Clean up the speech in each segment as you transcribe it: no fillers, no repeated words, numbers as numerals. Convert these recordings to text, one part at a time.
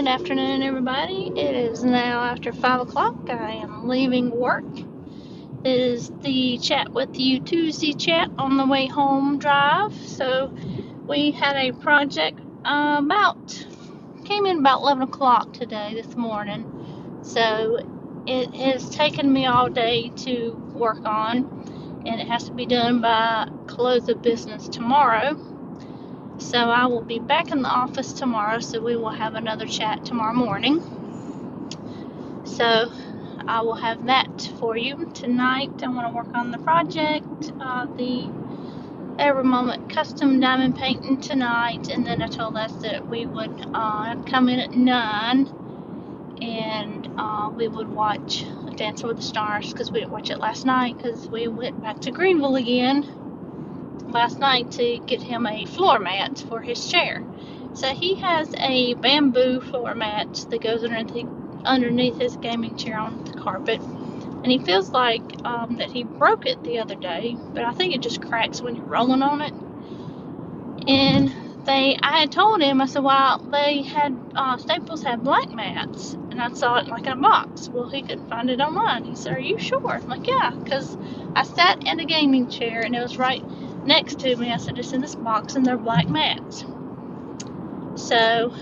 Good afternoon, everybody. It is now after 5 o'clock. I am leaving work. It is the Chat with You Tuesday chat on the way home drive. So we had a project came in about 11 o'clock this morning. So it has taken me all day to work on, and it has to be done by close of business tomorrow. So I will be back in the office tomorrow, so we will have another chat tomorrow morning. So I will have that for you tonight. I want to work on the project, the EverMoment custom diamond painting tonight, and then I told us that we would come in at 9 and we would watch Dancing with the Stars, because we didn't watch it last night because we went back to Greenville again last night to get him a floor mat for his chair. So he has a bamboo floor mat that goes underneath his gaming chair on the carpet, and he feels like that he broke it the other day, but I think it just cracks when you're rolling on it. And I had told him, I said, well, they had Staples had black mats, and I saw it like in a box. Well, he couldn't find it online. He said, are you sure? I'm like, yeah, because I sat in a gaming chair and it was right next to me. I said, it's in this box and they're black mats. So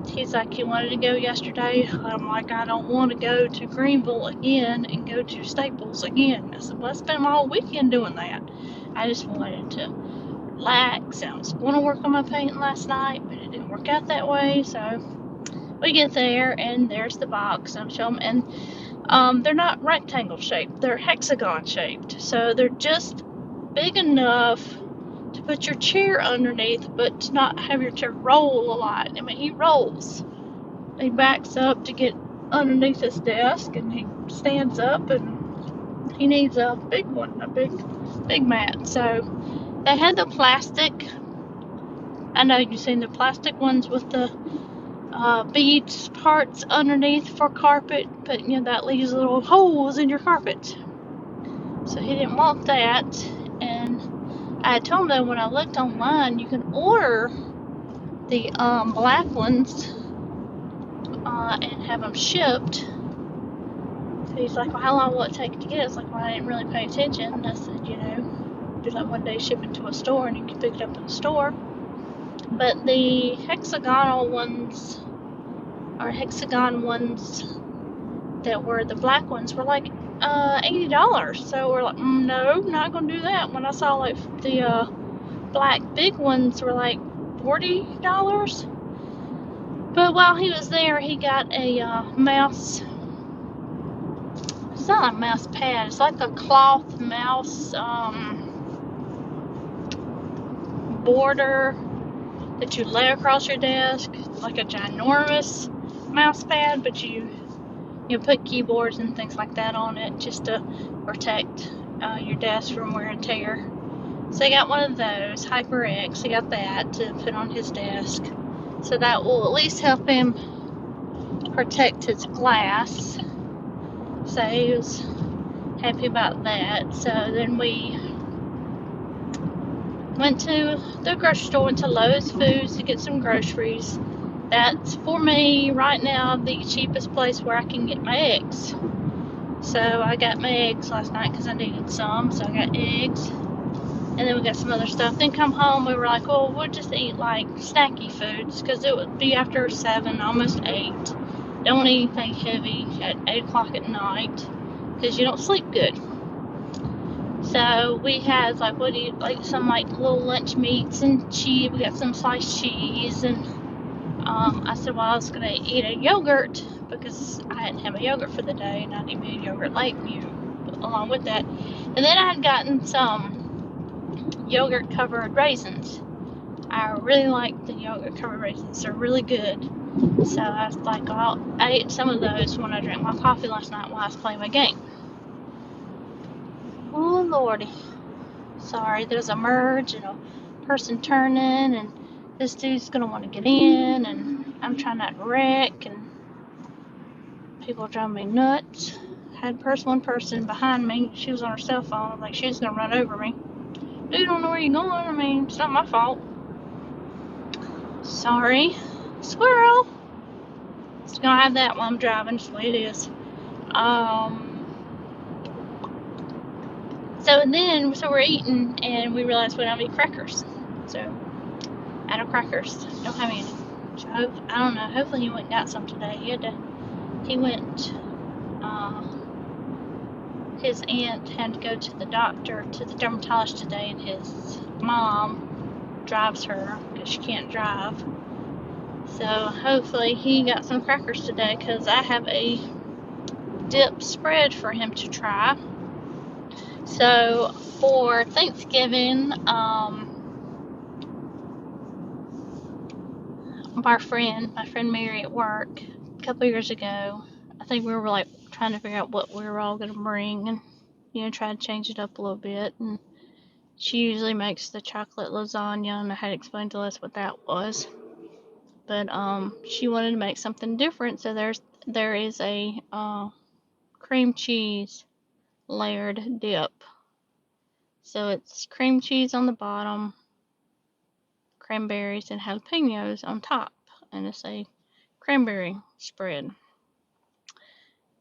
he's like, you wanted to go yesterday? I'm like, I don't want to go to Greenville again and go to Staples again. I said, well, I spent my whole weekend doing that. I just wanted to relax. I was going to work on my painting last night, but it didn't work out that way. So we get there and there's the box. I'm showing them, and they're not rectangle shaped, they're hexagon shaped. So they're just big enough to put your chair underneath, but to not have your chair roll a lot. I mean, he rolls. He backs up to get underneath his desk, and he stands up, and he needs a big one, a big mat. So they had the plastic. I know you've seen the plastic ones with the beads parts underneath for carpet, but you know that leaves little holes in your carpet. So he didn't want that, and I told him when I looked online, you can order the black ones and have them shipped. So he's like, well, how long will it take to get it? It's like, well, I didn't really pay attention. And I said, do like one day shipping to a store and you can pick it up in the store. But the hexagon ones that were the black ones were like $80. So we're like, no, not gonna do that. When I saw like the black big ones were like $40. But while he was there, he got a mouse. It's not a mouse pad. It's like a cloth mouse border that you lay across your desk. It's like a ginormous mouse pad, but you put keyboards and things like that on it just to protect your desk from wear and tear. So he got one of those, HyperX. He got that to put on his desk. So that will at least help him protect his glass. So he was happy about that. So then we went to the grocery store, went to Lowe's Foods to get some groceries. That's, for me, right now, the cheapest place where I can get my eggs. So I got my eggs last night because I needed some. So I got eggs. And then we got some other stuff. Then come home, we were like, oh, we'll just eat like snacky foods, because it would be after 7, almost 8. Don't eat anything heavy at 8 o'clock at night because you don't sleep good. So we had like, some like little lunch meats and cheese. We got some sliced cheese, and I said, well, I was going to eat a yogurt because I hadn't had my yogurt for the day, and I didn't eat yogurt along with that. And then I had gotten some yogurt covered raisins. I really like the yogurt covered raisins. They're really good. So I was like, I ate some of those when I drank my coffee last night while I was playing my game. Oh, Lordy. Sorry, there's a merge and a person turning, and this dude's going to want to get in, and I'm trying not to wreck, and people are driving me nuts. I had one person behind me. She was on her cell phone. Like, she was going to run over me. Dude, don't know where you're going. I mean, it's not my fault. Sorry. Squirrel. Just gonna have that while I'm driving. Just the way it is. So we're eating, and we realized we don't have any crackers. So, out of crackers. Don't have any. So, I don't know. Hopefully he went and got some today. He went, his aunt had to go to the doctor, to the dermatologist today, and his mom drives her because she can't drive. So, hopefully he got some crackers today, because I have a dip spread for him to try. So, for Thanksgiving, my friend Mary at work, a couple years ago, I think we were like trying to figure out what we were all going to bring, and try to change it up a little bit. And she usually makes the chocolate lasagna, and I had explained to us what that was. But she wanted to make something different, so there is a cream cheese layered dip. So it's cream cheese on the bottom, cranberries and jalapenos on top, and it's a cranberry spread.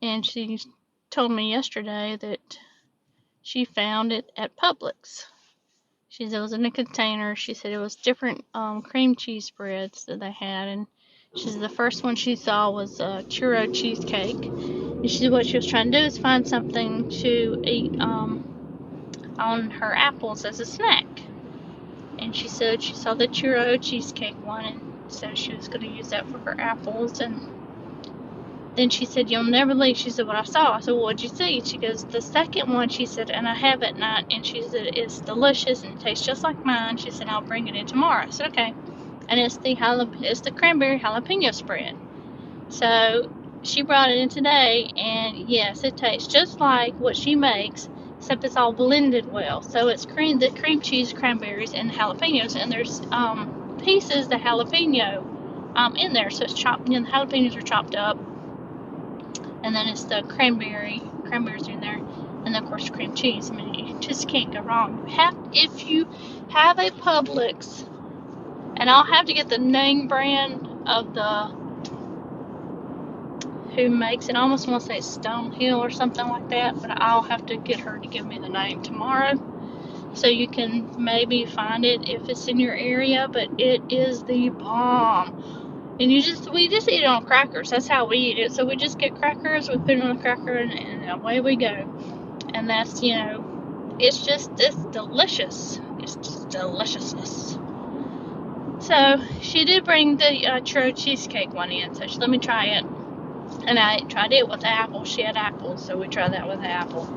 And she told me yesterday that she found it at Publix. She said it was in a container. She said it was different cream cheese spreads that they had, and she said the first one she saw was churro cheesecake. And she said what she was trying to do is find something to eat on her apples as a snack. And she said she saw the churro cheesecake one, and so she was going to use that for her apples. And then she said, "You'll never believe," she said, "what I saw." I said, "Well, what'd you see?" She goes, "The second one," she said, "and I have it at night," and she said, "it's delicious and it tastes just like mine." She said, "I'll bring it in tomorrow." I said, "Okay." And it's the cranberry jalapeno spread. So she brought it in today, and yes, it tastes just like what she makes, except it's all blended well. So it's the cream cheese, cranberries, and jalapenos, and there's pieces, the jalapeno in there. So it's chopped, the jalapenos are chopped up, and then it's the cranberries in there, and then of course cream cheese. I mean, you just can't go wrong. If you have a Publix, and I'll have to get the name brand of who makes it. I almost want to say Stonemill or something like that, but I'll have to get her to give me the name tomorrow, so you can maybe find it if it's in your area. But it is the bomb. And we just eat it on crackers. That's how we eat it. So we just get crackers, we put it on a cracker, and away we go. And that's, it's delicious. It's just deliciousness. So she did bring the churro cheesecake one in, so she let me try it. And I tried it with apple. She had apples, so we tried that with apple.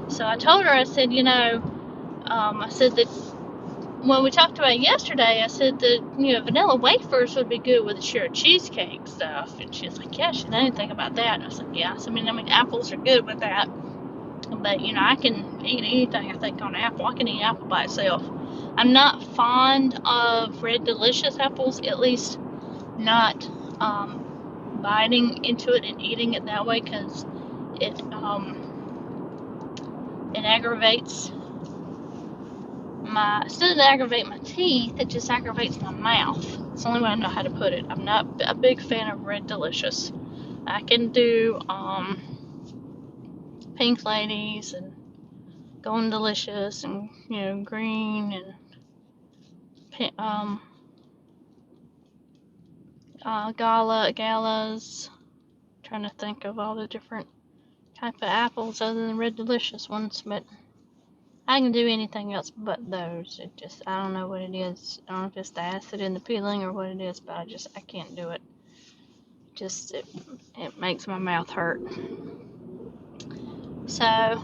So I told her, I said, I said that when we talked about it yesterday, I said that, vanilla wafers would be good with the churro cheesecake stuff. And she was like, yeah, she didn't think about that. And I was like, yeah. So, I mean, apples are good with that. But, I can eat anything, I think, on apple. I can eat apple by itself. I'm not fond of Red Delicious apples, at least not biting into it and eating it that way, because it aggravates it doesn't aggravate my teeth, it just aggravates my mouth. It's the only way I know how to put it. I'm not a big fan of Red Delicious. I can do Pink Ladies and Golden Delicious and green and galas. Trying to think of all the different type of apples other than Red Delicious ones, but I can do anything else but those. I don't know what it is. I don't know if it's the acid in the peeling or what it is, but I can't do it. It makes my mouth hurt. So,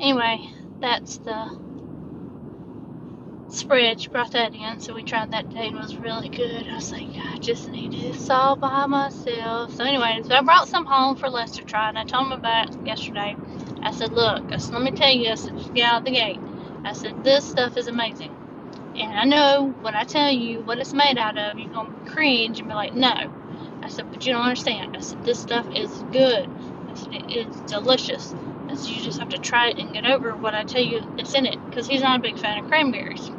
anyway, that's the spread. She brought that in, so we tried that today, and it was really good. I was like, I just need this all by myself. So anyway, I brought some home for Les to try, and I told him about it yesterday. I said, look, let me tell you, I said, just get out of the gate. I said, this stuff is amazing. And I know when I tell you what it's made out of, you're going to cringe and be like, no. I said, but you don't understand. I said, this stuff is good. I said, it is delicious. I said, you just have to try it and get over what I tell you is in it. Because he's not a big fan of cranberries.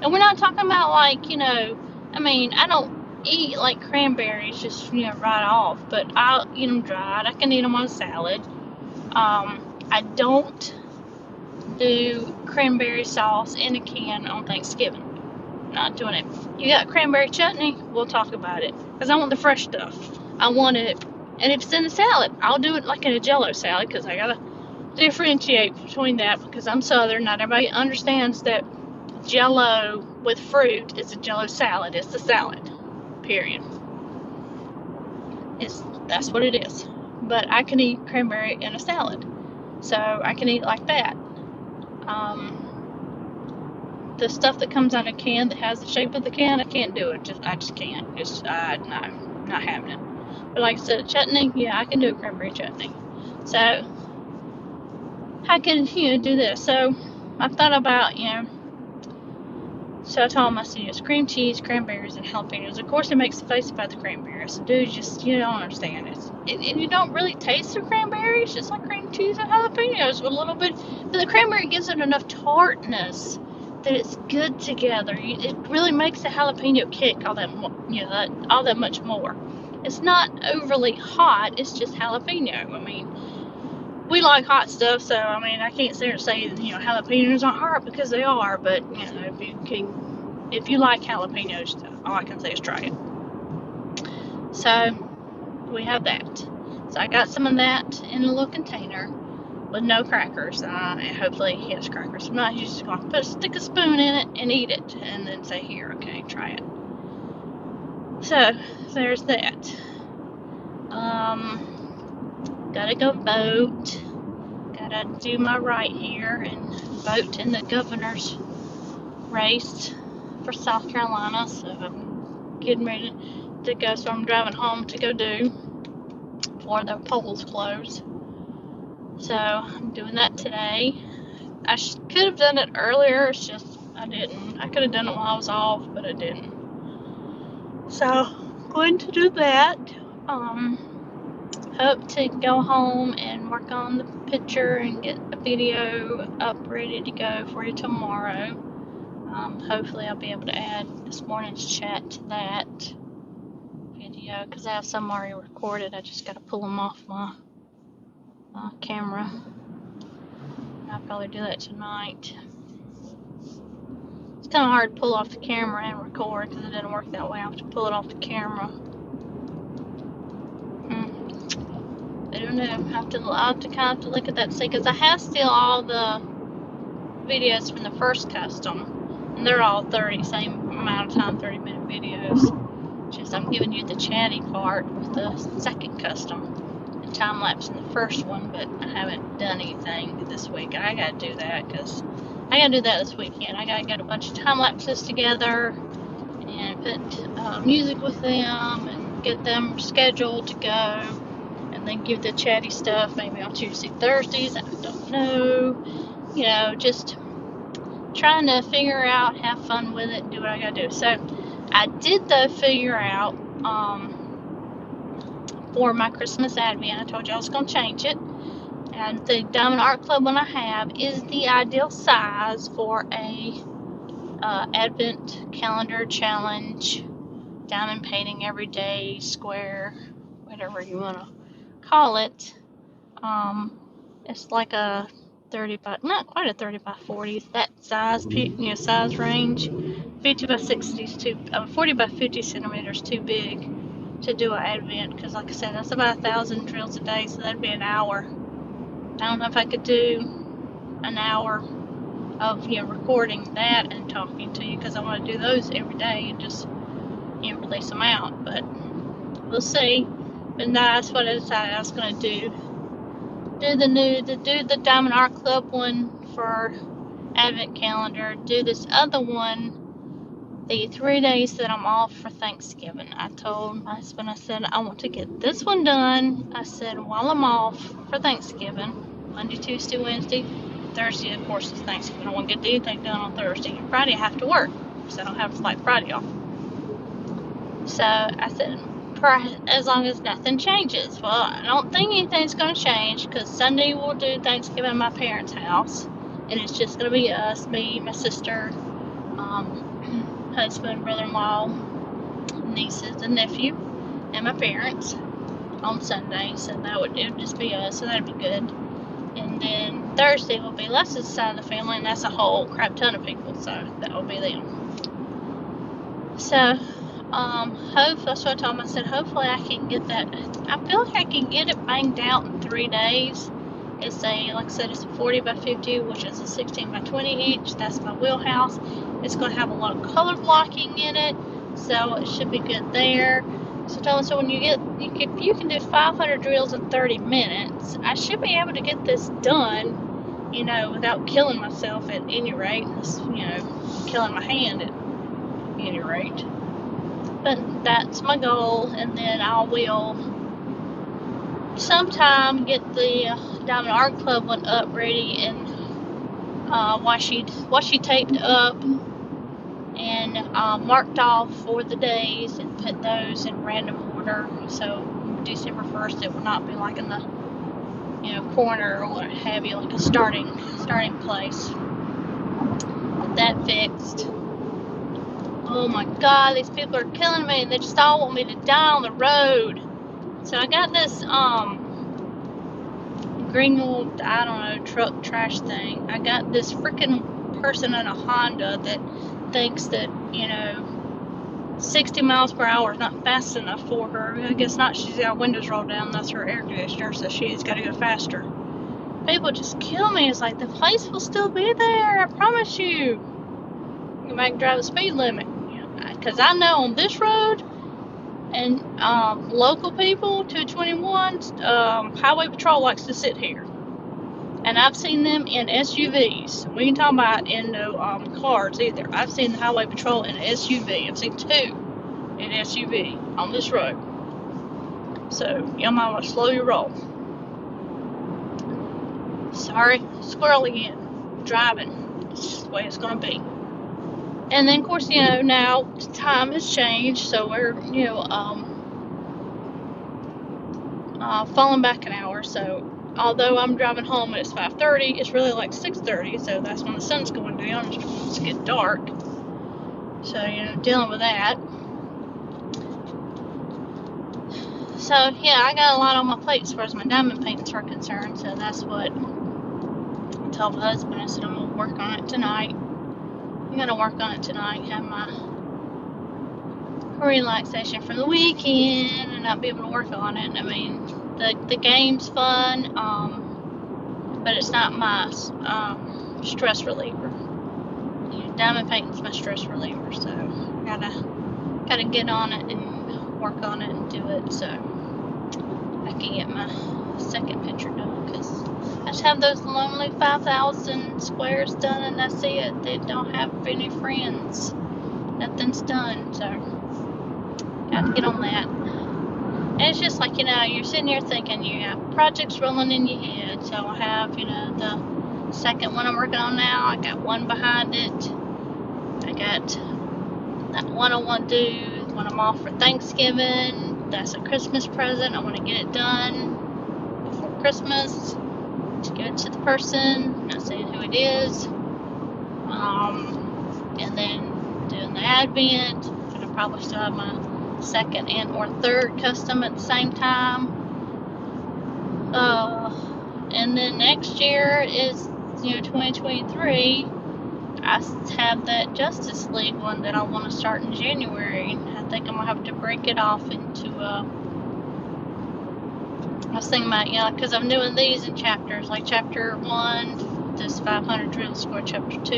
And we're not talking about, like, I mean, I don't eat like cranberries just, right off, but I'll eat them dried. I can eat them on a salad. I don't do cranberry sauce in a can on Thanksgiving. Not doing it. You got cranberry chutney? We'll talk about it. Because I want the fresh stuff. I want it. And if it's in a salad, I'll do it like in a Jello salad, because I gotta differentiate between that, because I'm Southern. Not everybody understands that Jello with fruit is a Jello salad. It's a salad. Period. That's what it is. But I can eat cranberry in a salad. So I can eat like that. The stuff that comes out of a can that has the shape of the can, I can't do it. I just can't. No, not having it. But like I said, chutney, yeah, I can do a cranberry chutney. So I can, do this. So I thought about, so I told him, I said, it's cream cheese, cranberries, and jalapenos. Of course, he makes a face about the cranberry. I said, dude, you don't understand it. And you don't really taste the cranberry. It's just like cream cheese and jalapenos with a little bit. But the cranberry gives it enough tartness that it's good together. It really makes the jalapeno kick all that much more. It's not overly hot. It's just jalapeno. I mean, we like hot stuff, so I mean, I can't sit here and say jalapenos aren't hot, because they are. But if you like jalapenos, all I can say is try it. So we have that. So I got some of that in a little container with no crackers. And hopefully he has crackers. If not, he's just going to stick a spoon in it and eat it, and then say, here, okay, try it. So there's that. Gotta go vote. Gotta do my right here and vote in the governor's race for South Carolina. So I'm getting ready to go. So I'm driving home to go do before the polls close. So I'm doing that today. I could have done it earlier. It's just I didn't. I could have done it while I was off, but I didn't. So I'm going to do that. Hope to go home and work on the picture and get a video up ready to go for you tomorrow. Hopefully I'll be able to add this morning's chat to that video, because I have some already recorded. I just got to pull them off my camera. I'll probably do that tonight. It's kind of hard to pull off the camera and record, because it doesn't work that way. I have to pull it off the camera. I don't know. I'll have to kind of look at that and see, because I have still all the videos from the first custom, and they're all same amount of time, 30-minute videos. Just I'm giving you the chatty part with the second custom and time lapse in the first one, but I haven't done anything this week. I gotta do that, because I gotta do that this weekend. I gotta get a bunch of time lapses together and put music with them and get them scheduled to go. And then give the chatty stuff maybe on Tuesday, Thursdays. I don't know. Just trying to figure out, have fun with it, and do what I gotta do. So I did, though, figure out for my Christmas Advent, I told you I was going to change it. And the Diamond Art Club one I have is the ideal size for a Advent calendar challenge, diamond painting every day, square, whatever you want to call it. It's like a 30 by, not quite a 30 by 40, it's that size, size range. 50 by 60 is 40 by 50 centimeters too big to do an Advent, because like I said, that's about 1,000 drills a day, so that'd be an hour. I don't know if I could do an hour of recording that and talking to you, because I want to do those every day and just release them out, but we'll see. But that's what I decided I was going to do. Do the Diamond Art Club one for Advent calendar. Do this other one the 3 days that I'm off for Thanksgiving. I told my husband, I said, I want to get this one done. I said, while I'm off for Thanksgiving, Monday, Tuesday, Wednesday, Thursday, of course, is Thanksgiving. I won't get anything done on Thursday. And Friday, I have to work, so I don't have Friday off. So I said, as long as nothing changes. Well, I don't think anything's going to change, because Sunday we'll do Thanksgiving at my parents' house, and it's just going to be us, me, my sister, husband, brother-in-law, nieces and nephew and my parents on Sunday, so it would just be us, so that'd be good. And then Thursday will be Lapse's side of the family, and that's a whole crap ton of people, so that will be them. So, hopefully, that's what I told him. I said, hopefully I can get that. I feel like I can get it banged out in 3 days. It's like I said, it's a 40 by 50, which is a 16 by 20 each. That's my wheelhouse. It's going to have a lot of color blocking in it, so it should be good there. So I told him, so when if you can do 500 drills in 30 minutes, I should be able to get this done, without killing myself at any rate. Killing my hand at any rate. But that's my goal, and then I will sometime get the Diamond Art Club one up ready and washi taped up and marked off for the days and put those in random order. So December 1st it will not be like in the corner or what have you, like a starting place. Get that fixed. Oh my God, these people are killing me. They just all want me to die on the road. So I got this green old, I don't know, truck trash thing. I got this freaking person in a Honda that thinks that 60 miles per hour is not fast enough for her. I guess not. She's got windows rolled down. That's her air conditioner, so she's got to go faster. People just kill me. It's like the place will still be there. I promise you. You might drive the speed limit, because I know on this road and local people 221 highway patrol likes to sit here, and I've seen them in SUVs. We can talk about in cars either. I've seen the highway patrol in an SUV. I've seen 2 in SUV on this road. So y'all might want to slow your roll. Sorry, squirrel again. Driving. It's just the way it's gonna be. And then, of course, now time has changed, so we're, falling back an hour. So, although I'm driving home and it's 5:30, it's really like 6:30, so that's when the sun's going down. It's getting dark. So, dealing with that. So, yeah, I got a lot on my plate as far as my diamond paintings are concerned, so that's what I told my husband. I said, I'm going to work on it tonight. I'm going to work on it tonight, have my relaxation for the weekend, and not be able to work on it. I mean, the game's fun, but it's not my stress reliever. Diamond painting's my stress reliever, so gotta get on it and work on it and do it, so I can get my second picture done, because I just have those lonely 5,000 squares done, and that's it. They don't have any friends. Nothing's done, so got to get on that. And it's just like, you're sitting here thinking you have projects rolling in your head. So I have, the second one I'm working on now. I got one behind it. I got that one I want to do when I'm off for Thanksgiving. That's a Christmas present. I want to get it done before Christmas. To give it to the person, not saying who it is, and then doing the Advent, and I probably still have my second and or third custom at the same time, and then next year is 2023. I have that Justice League one that I want to start in January. I think I'm gonna have to break it off into I was thinking about, because I'm doing these in chapters, like chapter 1, this 500 drill score, chapter 2.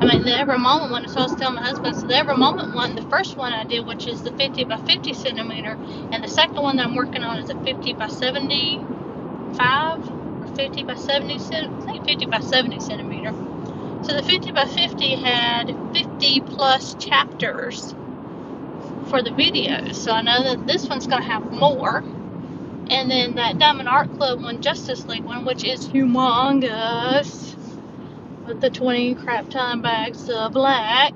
I mean, the EverMoment one, so I was telling my husband, so the EverMoment one, the first one I did, which is the 50 by 50 centimeter, and the second one that I'm working on is a 50 by 75, or 50 by 70, I think 50 by 70 centimeter. So the 50 by 50 had 50 plus chapters for the videos, so I know that this one's going to have more. And then that Diamond Art Club one, Justice League one, which is humongous, with the 20 crap ton bags of black.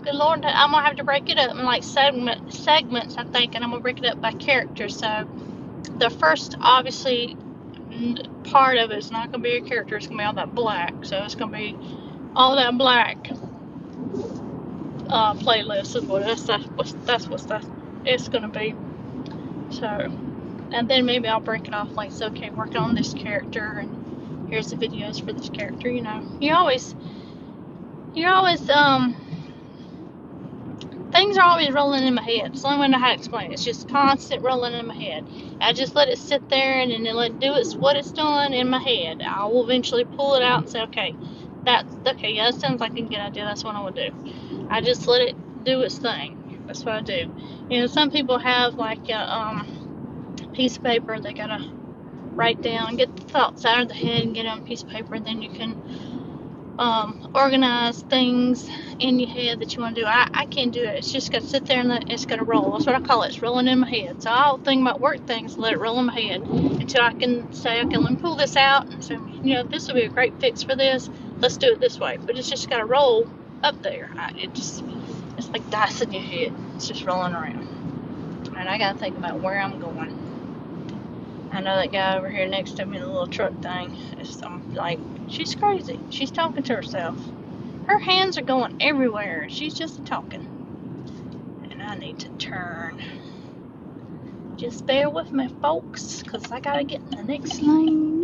Good Lord, I'm going to have to break it up in like segments, I think, and I'm going to break it up by character. So the first, obviously, part of it is not going to be a character. It's going to be all that black. So it's going to be all that black playlist is what it's gonna be. So, and then maybe I'll break it off like, so, okay, working on this character, and here's the videos for this character. You know, you always things are always rolling in my head. It's the only way I know how to explain it. It's just constant rolling in my head. I just let it sit there and then let it do what it's doing in my head. I will eventually pull it out and say, okay, yeah, that sounds like a good idea. That's what I would do. I just let it do its thing. That's what I do. You know, some people have like a piece of paper they gotta write down, get the thoughts out of the head and get it on a piece of paper, and then you can organize things in your head that you want to do. I can't do it. It's just got to sit there and it's got to roll. That's what I call it. It's rolling in my head. So I'll think about work things, let it roll in my head until I can say, okay, let me pull this out and say, you know, this will be a great fix for this. Let's do it this way. But it's just got to roll up there. It's like dice in your head. It's just rolling around. And I got to think about where I'm going. I know that guy over here next to me, the little truck thing, I'm like, she's crazy. She's talking to herself. Her hands are going everywhere. She's just talking. And I need to turn. Just bear with me, folks, because I got to get in the next lane.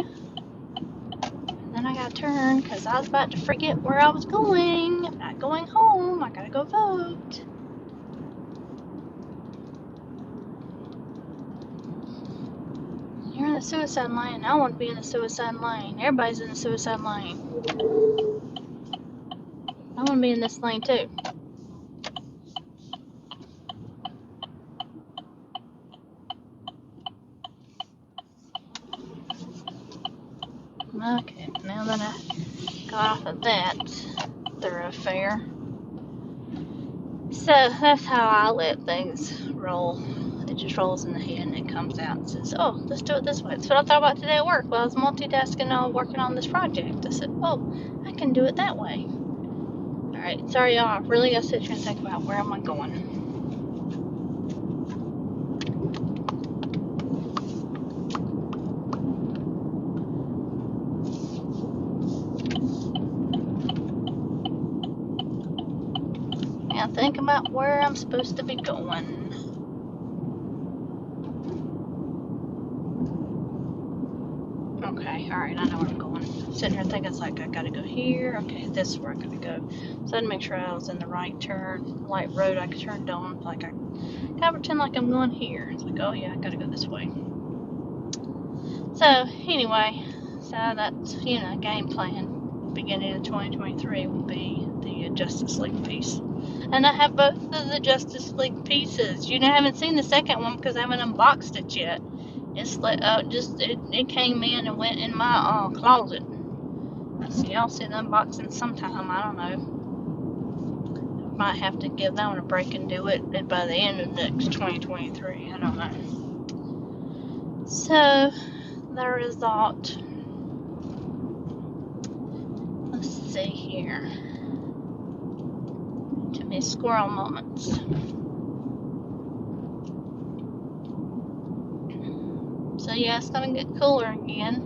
And then I got to turn because I was about to forget where I was going. I'm not going home. I got to go vote. You're in the suicide lane. I want to be in the suicide lane. Everybody's in the suicide lane. I want to be in this lane too. Okay, now that I got off of that thoroughfare. So that's how I let things roll. It just rolls in the head and it comes out and says, oh, let's do it this way. That's what I thought about today at work while I was multitasking and working on this project. I said, oh, I can do it that way. Alright, sorry y'all, I really got to sit here and think about where am I going. Now think about where I'm supposed to be going. Okay, alright, I know where I'm going. I'm sitting here thinking, it's like, I gotta go here. Okay, this is where I gotta go. So I had to make sure I was in the right light road I could turn on. Like, I gotta pretend like I'm going here. It's like, oh yeah, I gotta go this way. So, anyway, so that's, you know, game plan. Beginning of 2023 will be the Justice League piece. And I have both of the Justice League pieces. You know, I haven't seen the second one because I haven't unboxed it yet. It's like, it came in and went in my closet. So y'all see the unboxing sometime. I don't know. Might have to give that one a break and do it by the end of next 2023. I don't know. So the result. Let's see here. To me, squirrel moments. So yeah, it's gonna get cooler again.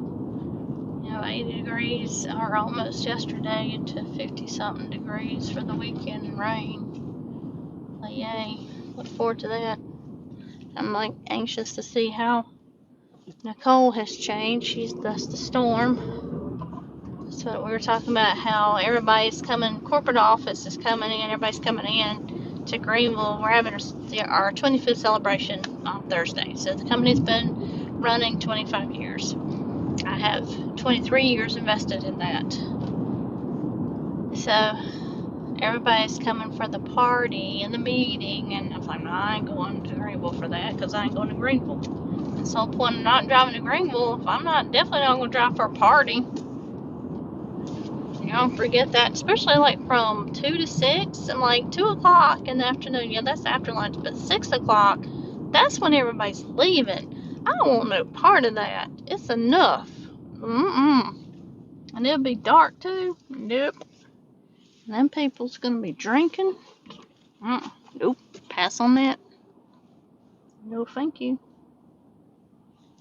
You know, 80 degrees or almost yesterday into 50 something degrees for the weekend and rain. But yay, look forward to that. I'm like anxious to see how Nicole has changed. That's the storm. That's what we were talking about, how everybody's coming, corporate office is coming in, everybody's coming in to Greenville. We're having our 25th celebration on Thursday. So the company's been running 25 years. I have 23 years invested in that. So everybody's coming for the party and the meeting, and I was like, no, I ain't going to Greenville for that because I ain't going to Greenville. That's the whole point of not driving to Greenville. If I'm definitely not going to drive for a party. You don't forget that, especially like from 2 to 6 and like 2 o'clock in the afternoon. Yeah, that's after lunch, but 6 o'clock, that's when everybody's leaving. I don't want no part of that. It's enough. And it'll be dark too. Nope. And them people's gonna be drinking. Nope. Pass on that. No, thank you.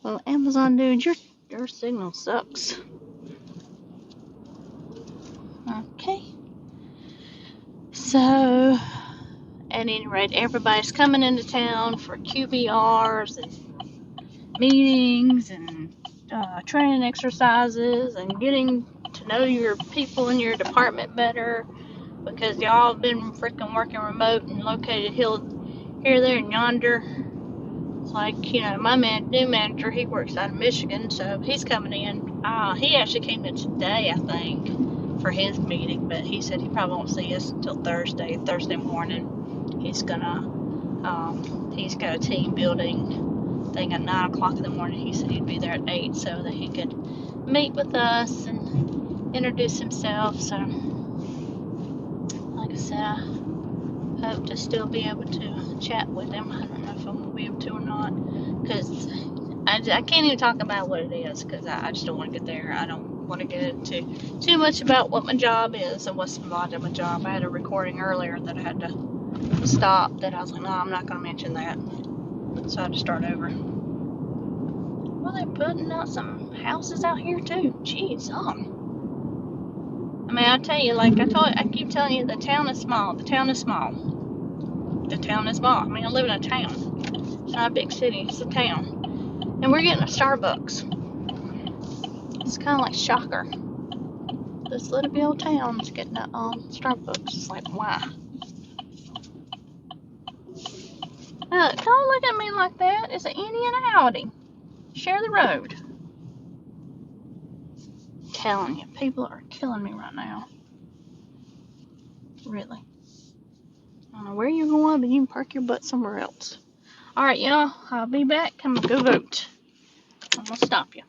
Well, Amazon dude, your signal sucks. Okay. So at any rate, everybody's coming into town for QBRs and meetings and training exercises and getting to know your people in your department better, because y'all have been freaking working remote and located here, there, and yonder. It's like, my new manager, he works out of Michigan, so he's coming in. He actually came in today, I think, for his meeting, but he said he probably won't see us until Thursday morning. He's got a team building thing at 9 o'clock in the morning. He said he'd be there at 8 so that he could meet with us and introduce himself. So, like I said, I hope to still be able to chat with him. I don't know if I'm going to be able to or not, because I can't even talk about what it is, because I just don't want to get there. I don't want to get into too much about what my job is and what's involved in my job. I had a recording earlier that I had to stop, that I was like, no, I'm not going to mention that. So I had to start over. Well, they're putting out some houses out here too. Jeez, I mean, I tell you, like I keep telling you, the town is small. The town is small. The town is small. I mean, I live in a town. It's not a big city. It's a town. And we're getting a Starbucks. It's kind of like shocker. This little bit old town's getting a Starbucks. It's like, why? Don't look at me like that. It's an Indy and an Audi. Share the road. I'm telling you, people are killing me right now. Really. I don't know where you're going, but you can park your butt somewhere else. Alright, y'all. I'll be back. I'm going to go vote. I'm going to stop you.